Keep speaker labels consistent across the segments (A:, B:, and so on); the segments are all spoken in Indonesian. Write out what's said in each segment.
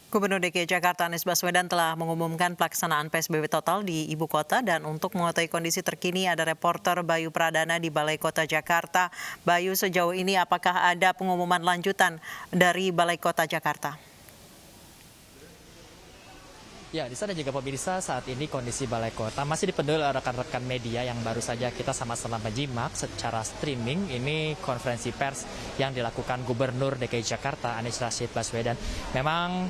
A: Gubernur DKI Jakarta Anies Baswedan telah mengumumkan pelaksanaan PSBB total di ibu kota dan untuk mengetahui kondisi terkini ada reporter Bayu Pradana di Balai Kota Jakarta. Bayu, sejauh ini apakah ada pengumuman lanjutan dari Balai Kota Jakarta?
B: Ya, di sana juga pemirsa, saat ini kondisi Balai Kota masih dipenuhi oleh rekan-rekan media yang baru saja kita sama-sama menyimak secara streaming. Ini konferensi pers yang dilakukan Gubernur DKI Jakarta Anies Rashid Baswedan. Memang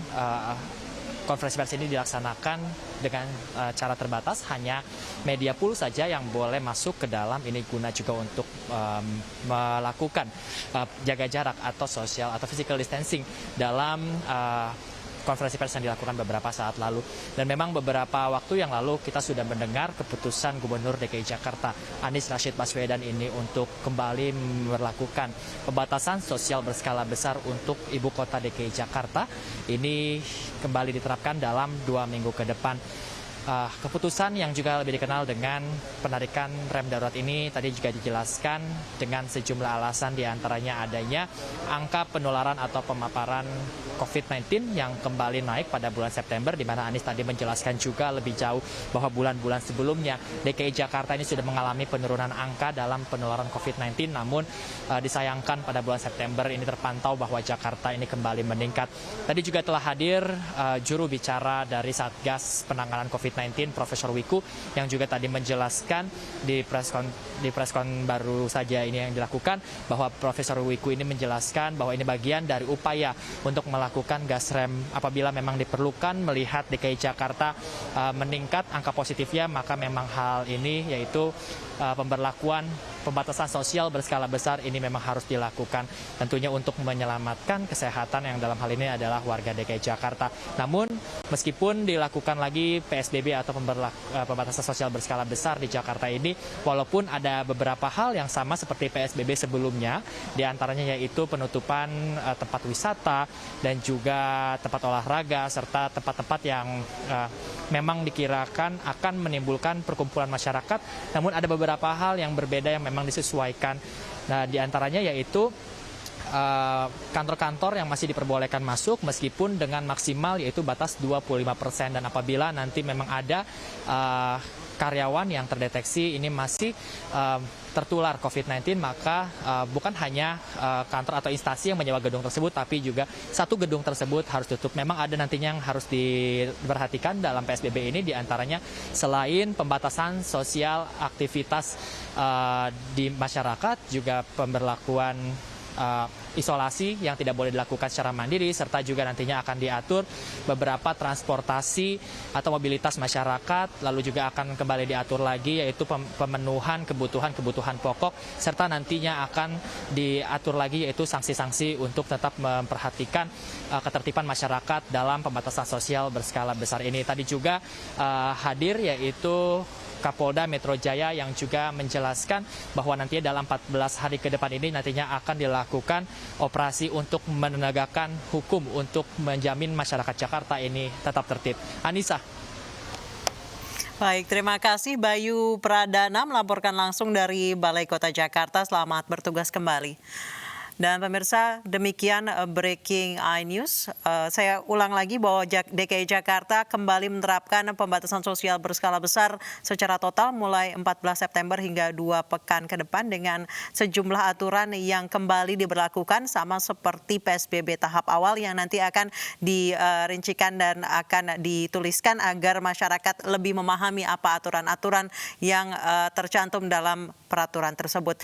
B: konferensi pers ini dilaksanakan dengan cara terbatas, hanya media pool saja yang boleh masuk ke dalam. Ini guna juga untuk melakukan jaga jarak atau social atau physical distancing dalam konferensi pers yang dilakukan beberapa saat lalu. Dan memang beberapa waktu yang lalu kita sudah mendengar keputusan Gubernur DKI Jakarta Anies Rashid Baswedan ini untuk kembali melakukan pembatasan sosial berskala besar untuk ibu kota DKI Jakarta. Ini kembali diterapkan dalam 2 minggu ke depan. Keputusan yang juga lebih dikenal dengan penarikan rem darurat ini tadi juga dijelaskan dengan sejumlah alasan, diantaranya adanya angka penularan atau pemaparan COVID-19 yang kembali naik pada bulan September, di mana Anies tadi menjelaskan juga lebih jauh bahwa bulan-bulan sebelumnya DKI Jakarta ini sudah mengalami penurunan angka dalam penularan COVID-19, namun disayangkan pada bulan September ini terpantau bahwa Jakarta ini kembali meningkat. Tadi juga telah hadir juru bicara dari Satgas Penanganan COVID-19, Profesor Wiku, yang juga tadi menjelaskan di preskon baru saja ini yang dilakukan, bahwa Profesor Wiku ini menjelaskan bahwa ini bagian dari upaya untuk melakukan gas rem apabila memang diperlukan melihat DKI Jakarta meningkat angka positifnya, maka memang hal ini yaitu pemberlakuan pembatasan sosial berskala besar ini memang harus dilakukan, tentunya untuk menyelamatkan kesehatan yang dalam hal ini adalah warga DKI Jakarta. Namun meskipun dilakukan lagi PSBB atau pembatasan sosial berskala besar di Jakarta ini, walaupun ada beberapa hal yang sama seperti PSBB sebelumnya, diantaranya yaitu penutupan tempat wisata dan juga tempat olahraga serta tempat-tempat yang memang dikirakan akan menimbulkan perkumpulan masyarakat, namun ada beberapa hal yang berbeda yang memang disesuaikan. Nah, diantaranya yaitu kantor-kantor yang masih diperbolehkan masuk meskipun dengan maksimal yaitu batas 25%, dan apabila nanti memang ada karyawan yang terdeteksi ini masih tertular COVID-19, maka bukan hanya kantor atau instansi yang menyewa gedung tersebut, tapi juga satu gedung tersebut harus tutup. Memang ada nantinya yang harus diperhatikan dalam PSBB ini, diantaranya selain pembatasan sosial aktivitas di masyarakat, juga pemberlakuan isolasi yang tidak boleh dilakukan secara mandiri, serta juga nantinya akan diatur beberapa transportasi atau mobilitas masyarakat, lalu juga akan kembali diatur lagi yaitu pemenuhan kebutuhan pokok, serta nantinya akan diatur lagi yaitu sanksi-sanksi untuk tetap memperhatikan ketertiban masyarakat dalam pembatasan sosial berskala besar ini. Tadi juga hadir yaitu Kapolda Metro Jaya yang juga menjelaskan bahwa nantinya dalam 14 hari ke depan ini nantinya akan dilakukan operasi untuk menegakkan hukum untuk menjamin masyarakat Jakarta ini tetap tertib. Anissa.
A: Baik, terima kasih Bayu Pradana melaporkan langsung dari Balai Kota Jakarta. Selamat bertugas kembali. Dan pemirsa, demikian Breaking iNews. Saya ulang lagi bahwa DKI Jakarta kembali menerapkan pembatasan sosial berskala besar secara total mulai 14 September hingga 2 pekan ke depan dengan sejumlah aturan yang kembali diberlakukan sama seperti PSBB tahap awal yang nanti akan dirincikan dan akan dituliskan agar masyarakat lebih memahami apa aturan-aturan yang tercantum dalam peraturan tersebut.